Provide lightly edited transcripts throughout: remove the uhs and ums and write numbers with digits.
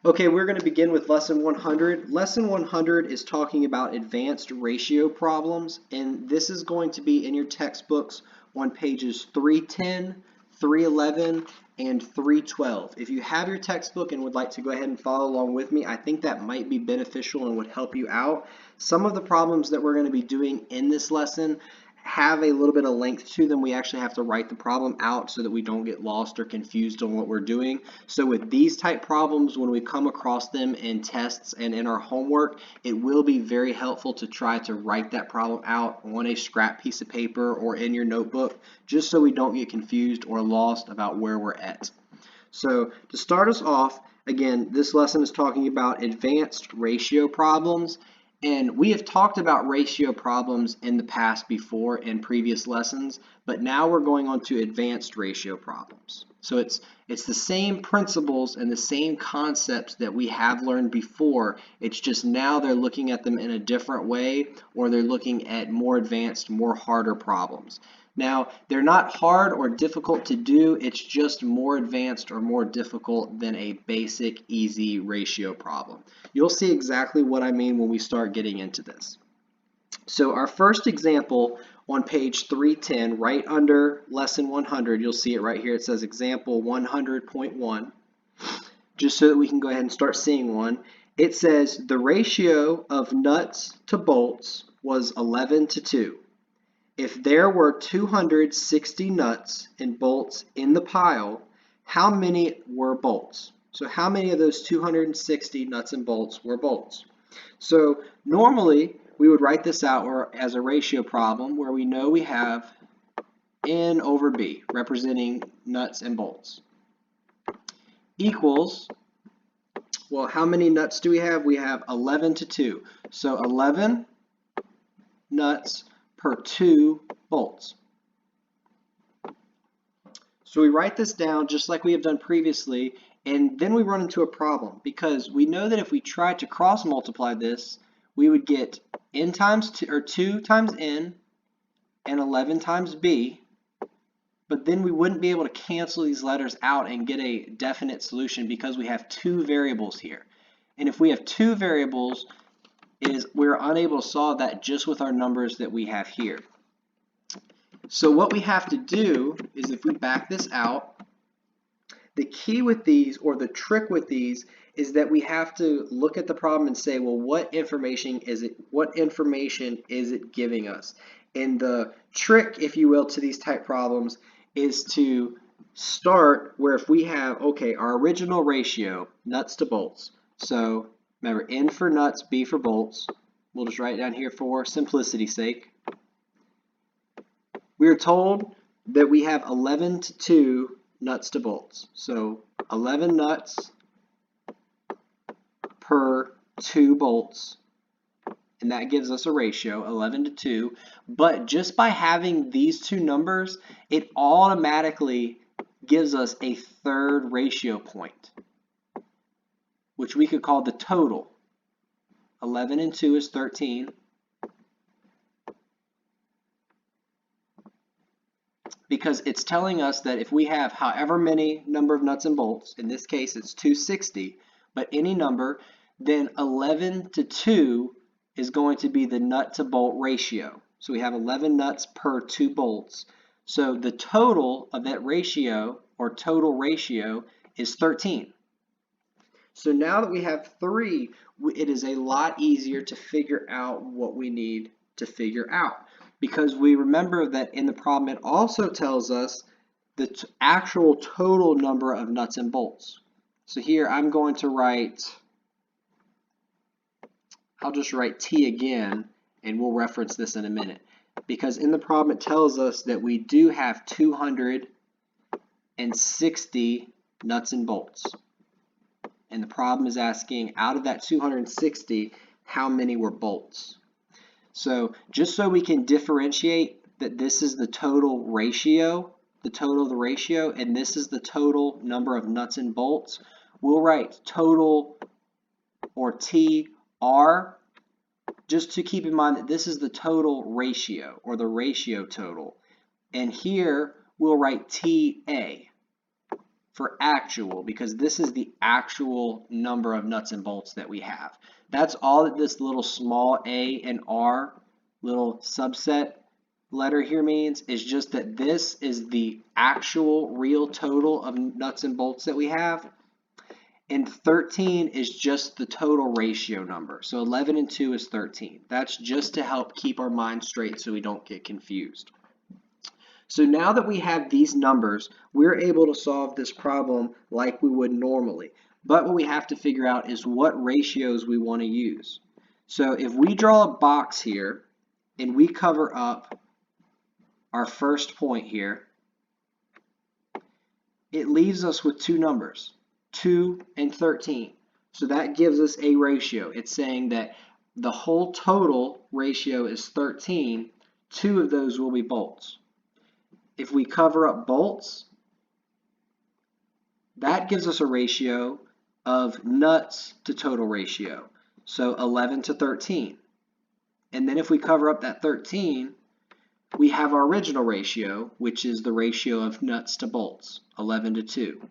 Okay, we're going to begin with lesson 100. Lesson 100 is talking about advanced ratio problems, and this is going to be in your textbooks on pages 310, 311, and 312. If you have your textbook and would like to go ahead and follow along with me, I think that might be beneficial and would help you out. Some of the problems that we're going to be doing in this lesson have a little bit of length to them. We actually have to write the problem out so that we don't get lost or confused on what we're doing. So with these type problems, when we come across them in tests and in our homework, it will be very helpful to try to write that problem out on a scrap piece of paper or in your notebook, just so we don't get confused or lost about where we're at. So to start us off, again, this lesson is talking about advanced ratio problems. And we have talked about ratio problems in the past before in previous lessons, but now we're going on to advanced ratio problems. So it's the same principles and the same concepts that we have learned before. It's just now they're looking at them in a different way, or they're looking at more advanced, more harder problems. Now, they're not hard or difficult to do, it's just more advanced or more difficult than a basic, easy ratio problem. You'll see exactly what I mean when we start getting into this. So our first example on page 310, right under lesson 100, you'll see it right here. It says example 100.1, just so that we can go ahead and start seeing one. It says the ratio of nuts to bolts was 11 to 2. If there were 260 nuts and bolts in the pile, how many were bolts? So how many of those 260 nuts and bolts were bolts? So normally we would write this out as a ratio problem where we know we have N over B representing nuts and bolts equals, well, how many nuts do we have? We have 11 to 2. So 11 nuts per 2 bolts. So we write this down just like we have done previously, and then we run into a problem because we know that if we tried to cross multiply this, we would get n times 2, or 2 times n and 11 times b, but then we wouldn't be able to cancel these letters out and get a definite solution because we have two variables here. And if we have two variables, we're unable to solve that just with our numbers that we have here. So what we have to do is, if we back this out, the key with these, or the trick with these, is that we have to look at the problem and say, well, what information is it giving us? And the trick, if you will, to these type problems is to start where, if we have, okay, our original ratio, nuts to bolts. So remember, N for nuts, B for bolts. We'll just write it down here for simplicity's sake. We are told that we have 11 to 2 nuts to bolts. So 11 nuts per 2 bolts. And that gives us a ratio, 11 to 2. But just by having these two numbers, it automatically gives us a third ratio point, which we could call the total. 11 and 2 is 13. Because it's telling us that if we have however many number of nuts and bolts, in this case it's 260, but any number, then 11 to 2 is going to be the nut to bolt ratio. So we have 11 nuts per 2 bolts. So the total of that ratio, or total ratio, is 13. So now that we have 3, it is a lot easier to figure out what we need to figure out. Because we remember that in the problem it also tells us the actual total number of nuts and bolts. So here I'm going to write, I'll just write T again, and we'll reference this in a minute. Because in the problem it tells us that we do have 260 nuts and bolts. And the problem is asking, out of that 260, how many were bolts? So just so we can differentiate that this is the total ratio, the total of the ratio, and this is the total number of nuts and bolts, we'll write total, or TR, just to keep in mind that this is the total ratio, or the ratio total. And here we'll write TA for actual, because this is the actual number of nuts and bolts that we have. That's all that this little small a and r little subset letter here means, is just that this is the actual real total of nuts and bolts that we have. And 13 is just the total ratio number. So 11 and 2 is 13. That's just to help keep our mind straight so we don't get confused. So now that we have these numbers, we're able to solve this problem like we would normally. But what we have to figure out is what ratios we want to use. So if we draw a box here and we cover up our first point here, it leaves us with two numbers, 2 and 13. So that gives us a ratio. It's saying that the whole total ratio is 13. 2 of those will be bolts. If we cover up bolts, that gives us a ratio of nuts to total ratio. So 11 to 13. And then if we cover up that 13, we have our original ratio, which is the ratio of nuts to bolts, 11 to 2.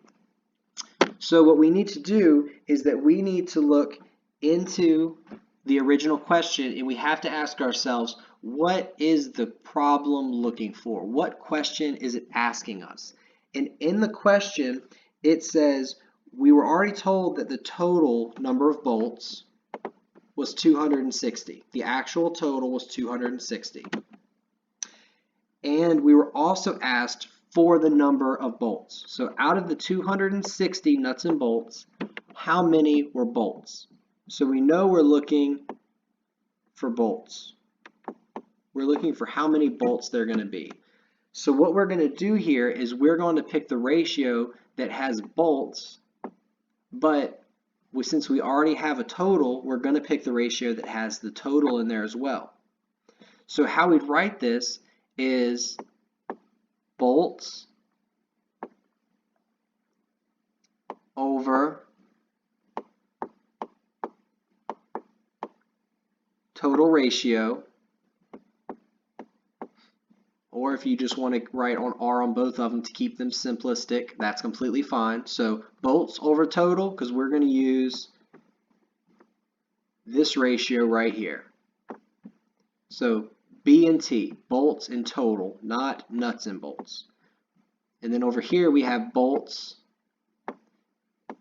So what we need to do is that we need to look into the original question, and we have to ask ourselves, what is the problem looking for? What question is it asking us? And in the question, it says we were already told that the total number of bolts was 260. The actual total was 260. And we were also asked for the number of bolts. So out of the 260 nuts and bolts, how many were bolts? So we know we're looking for bolts. We're looking for how many bolts they're going to be. So what we're going to do here is we're going to pick the ratio that has bolts, but since we already have a total, we're going to pick the ratio that has the total in there as well. So how we'd write this is bolts over total ratio, or if you just want to write on R on both of them to keep them simplistic, that's completely fine. So bolts over total, because we're going to use this ratio right here. So B and T, bolts in total, not nuts and bolts. And then over here we have bolts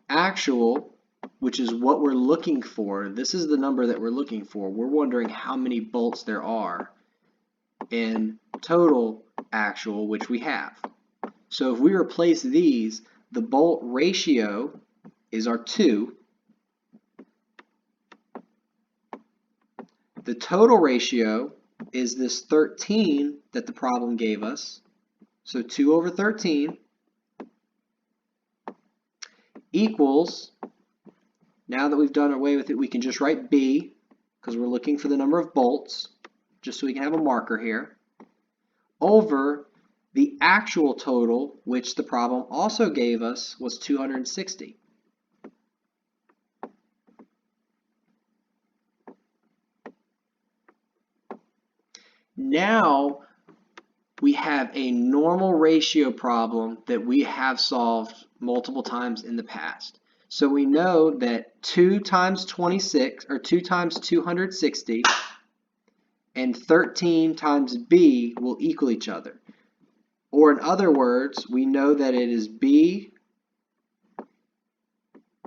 actual, which is what we're looking for. This is the number that we're looking for. We're wondering how many bolts there are in total actual, which we have. So if we replace these, the bolt ratio is our 2. The total ratio is this 13 that the problem gave us. So 2 over 13 equals, now that we've done away with it, we can just write B, because we're looking for the number of bolts, just so we can have a marker here, over the actual total, which the problem also gave us was 260. Now we have a normal ratio problem that we have solved multiple times in the past. So we know that 2 times 26, or 2 times 260, and 13 times B will equal each other. Or in other words, we know that it is B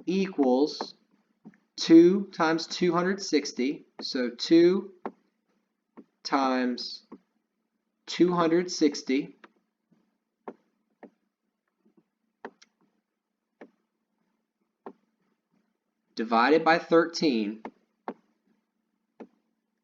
equals 2 times 260, so 2 times 260 divided by 13,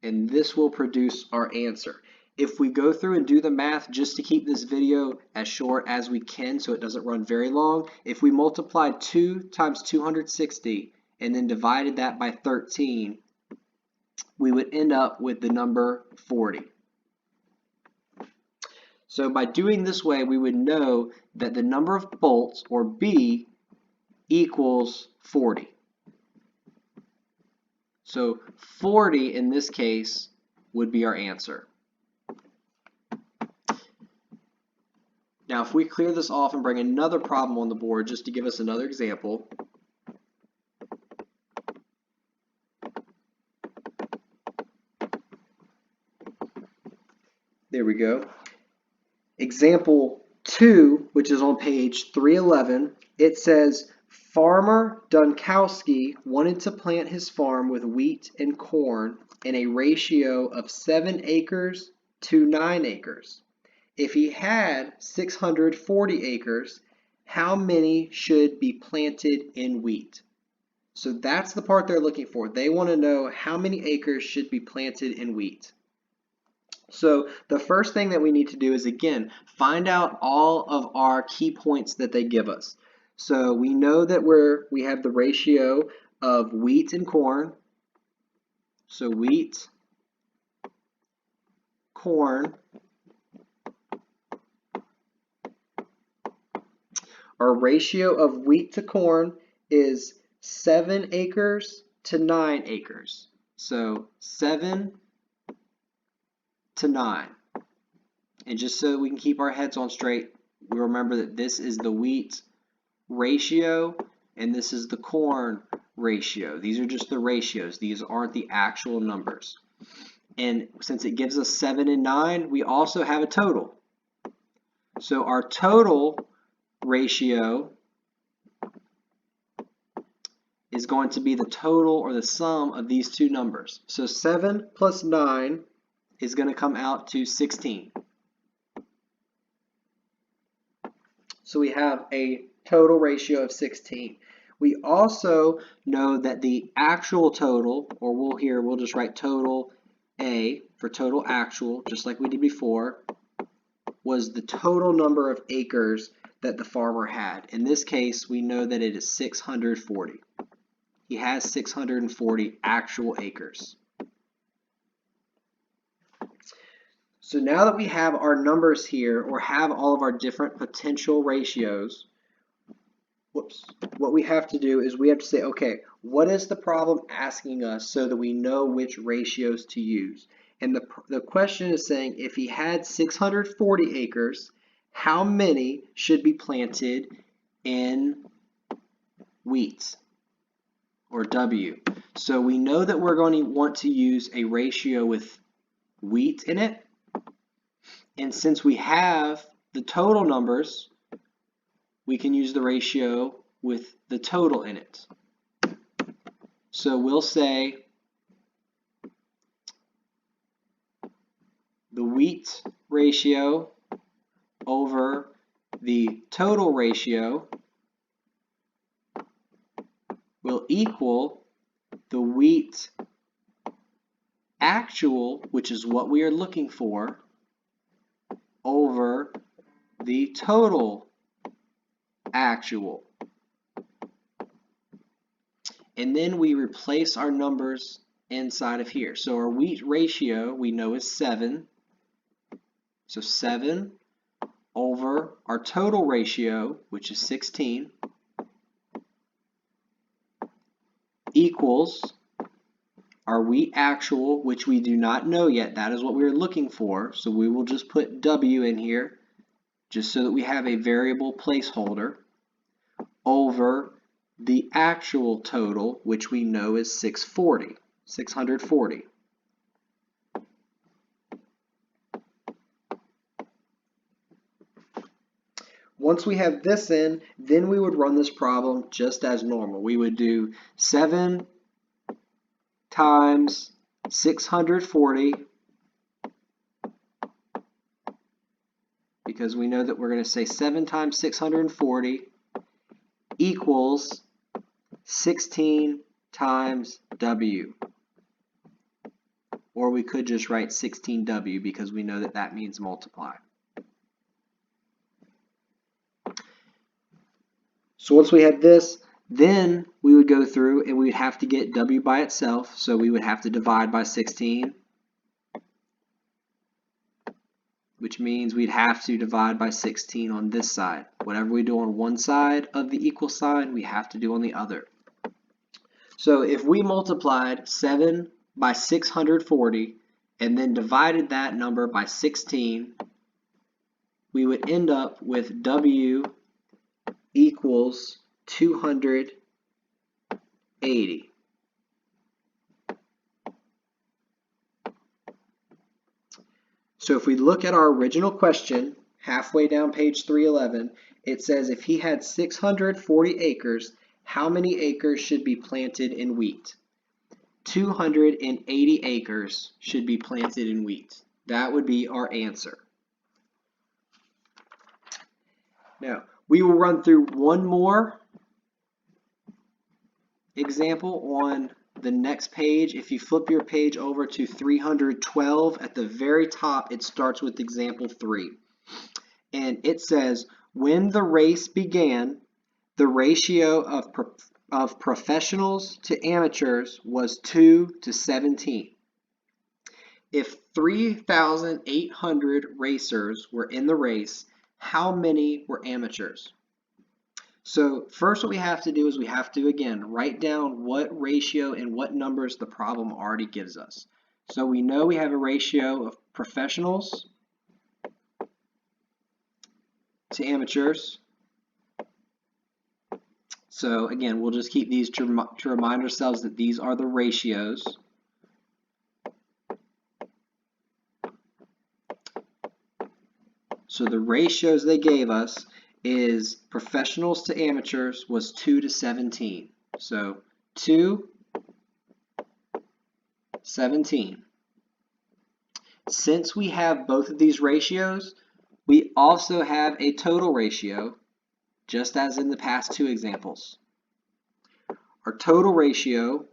and this will produce our answer. If we go through and do the math just to keep this video as short as we can so it doesn't run very long, if we multiplied 2 times 260 and then divided that by 13, we would end up with the number 40. So by doing this way, we would know that the number of bolts, or B, equals 40. So 40 in this case would be our answer. Now, if we clear this off and bring another problem on the board just to give us another example. There we go. Example 2, which is on page 311, it says, Farmer Dunkowski wanted to plant his farm with wheat and corn in a ratio of 7 acres to 9 acres. If he had 640 acres, how many should be planted in wheat? So that's the part they're looking for. They want to know how many acres should be planted in wheat. So the first thing that we need to do is, again, find out all of our key points that they give us. So we know that we have the ratio of wheat and corn. So wheat, corn. Our ratio of wheat to corn is 7 acres to 9 acres. So 7 to 9. And just so we can keep our heads on straight, we remember that this is the wheat ratio and this is the corn ratio. These are just the ratios. These aren't the actual numbers. And since it gives us 7 and 9, we also have a total. So our total ratio is going to be the total or the sum of these two numbers. So 7 plus 9 is going to come out to 16. So we have a total ratio of 16. We also know that the actual total, or we'll just write total A for total actual, just like we did before, was the total number of acres that the farmer had. In this case, we know that it is 640. He has 640 actual acres. So now that we have our numbers here, or have all of our different potential ratios, what we have to do is we have to say, okay, what is the problem asking us so that we know which ratios to use? And the question is saying, if he had 640 acres, how many should be planted in wheat, or W? So we know that we're going to want to use a ratio with wheat in it. And since we have the total numbers, we can use the ratio with the total in it. So we'll say the wheat ratio over the total ratio will equal the wheat actual, which is what we are looking for, over the total actual. And then we replace our numbers inside of here. So our wheat ratio we know is 7. So 7 over our total ratio, which is 16, equals our wheat actual, which we do not know yet. That is what we are looking for. So we will just put W in here, just so that we have a variable placeholder, over the actual total, which we know is 640. Once we have this in, then we would run this problem just as normal. We would do 7 times 640, because we know that we're going to say 7 times 640 equals 16 times W. Or we could just write 16W, because we know that that means multiply. So once we had this, then we would go through and we would have to get W by itself. So we would have to divide by 16, which means we'd have to divide by 16 on this side. Whatever we do on one side of the equal sign, we have to do on the other. So if we multiplied 7 by 640 and then divided that number by 16, we would end up with W equals 280. So if we look at our original question, halfway down page 311, it says if he had 640 acres, how many acres should be planted in wheat? 280 acres should be planted in wheat. That would be our answer. Now, we will run through one more example on the next page. If you flip your page over to 312, at the very top, it starts with example 3. And it says, when the race began, the ratio of professionals to amateurs was 2 to 17. If 3,800 racers were in the race, how many were amateurs? So first what we have to do is we have to, again, write down what ratio and what numbers the problem already gives us. So we know we have a ratio of professionals to amateurs. So again, we'll just keep these to remind ourselves that these are the ratios. So the ratios they gave us is professionals to amateurs was 2 to 17. So 2, 17. Since we have both of these ratios, we also have a total ratio, just as in the past two examples. Our total ratio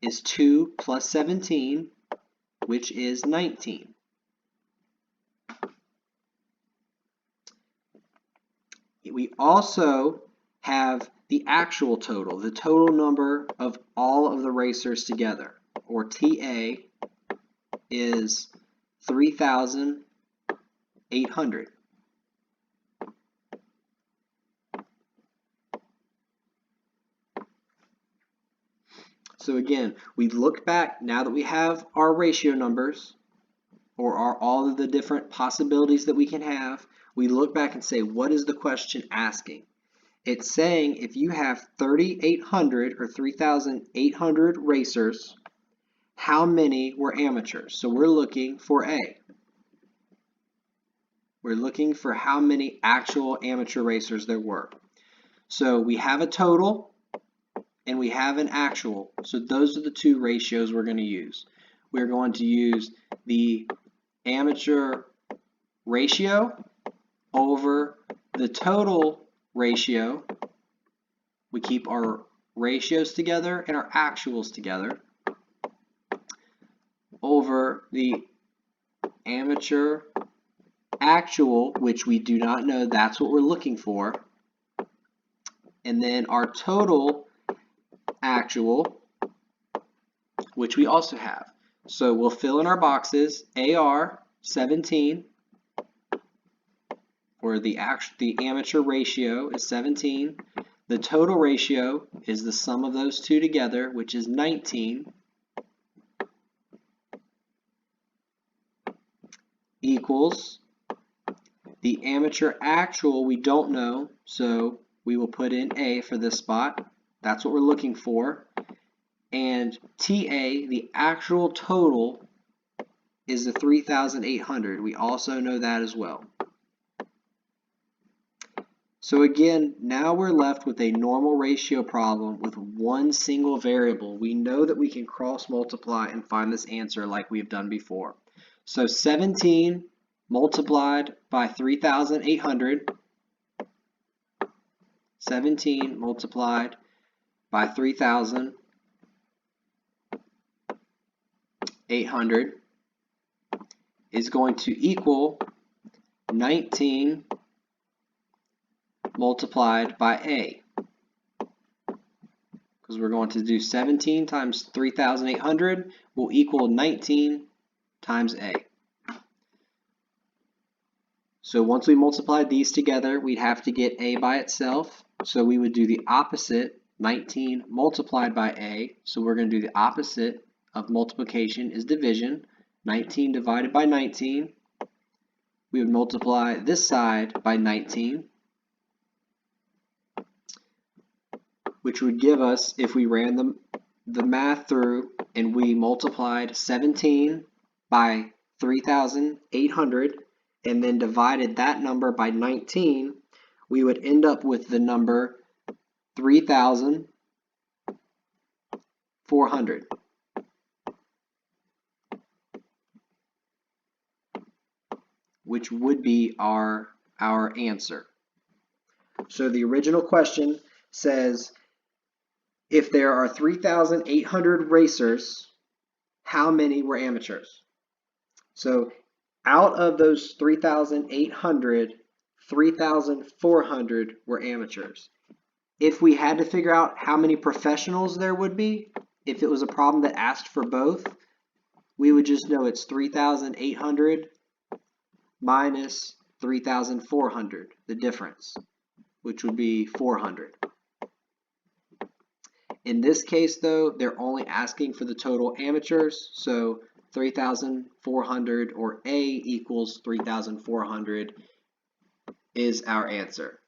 is 2 plus 17, which is 19. We also have the actual total, the total number of all of the racers together, or TA, is 3,800. So again, we look back, now that we have our ratio numbers, or all of the different possibilities that we can have, we look back and say, what is the question asking? It's saying if you have 3,800 or 3,800 racers, how many were amateurs? So we're looking for A. We're looking for how many actual amateur racers there were. So we have a total and we have an actual. So those are the two ratios we're going to use. We're going to use the amateur ratio over the total ratio. We keep our ratios together and our actuals together over the amateur actual, which we do not know, that's what we're looking for, and then our total actual, which we also have. So we'll fill in our boxes. AR 17, or the amateur ratio is 17. The total ratio is the sum of those two together, which is 19, equals the amateur actual we don't know, so we will put in A for this spot. That's what we're looking for. And TA, the actual total, is the 3,800. We also know that as well. So again, now we're left with a normal ratio problem with one single variable. We know that we can cross multiply and find this answer like we've done before. So 17 multiplied by 3,800, 17 multiplied by 3,800 is going to equal 19 multiplied by A, because we're going to do 17 times 3,800 will equal 19 times A. So once we multiply these together, we'd have to get A by itself. So we would do the opposite, 19 multiplied by A. So we're going to do the opposite of multiplication is division. 19 divided by 19 we would multiply this side by 19, which would give us, if we ran the math through and we multiplied 17 by 3,800 and then divided that number by 19, we would end up with the number 3,400. Which would be our answer. So the original question says, if there are 3,800 racers, how many were amateurs? So out of those 3,800, 3,400 were amateurs. If we had to figure out how many professionals there would be, if it was a problem that asked for both, we would just know it's 3,800 minus 3,400, the difference, which would be 400. In this case, though, they're only asking for the total amateurs, so 3,400, or A equals 3,400, is our answer.